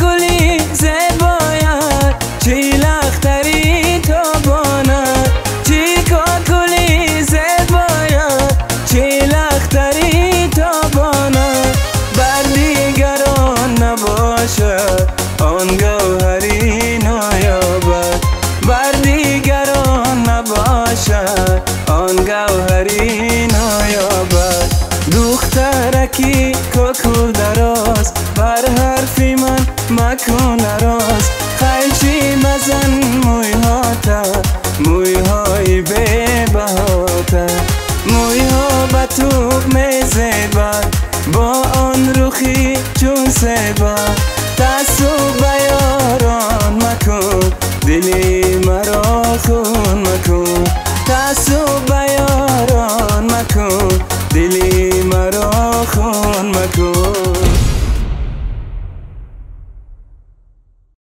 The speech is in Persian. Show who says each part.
Speaker 1: کلی زبایت چی لختری تابانت چیکا کلی زبایت چی لختری تابانت بر دیگران نباشد آن گوهری نایابد بر دیگران نباشد آن گوهری نایابد دخترکی کاکو دراز بر حرفی من مکن نراز خیلچی مزن مویهاتا مویهای بی بهاتا مویها به تو میزیبد با آن روخی چون سیبد تعصب بیاران مکن دلی مرا خون مکن تعصب بیاران مکن دلی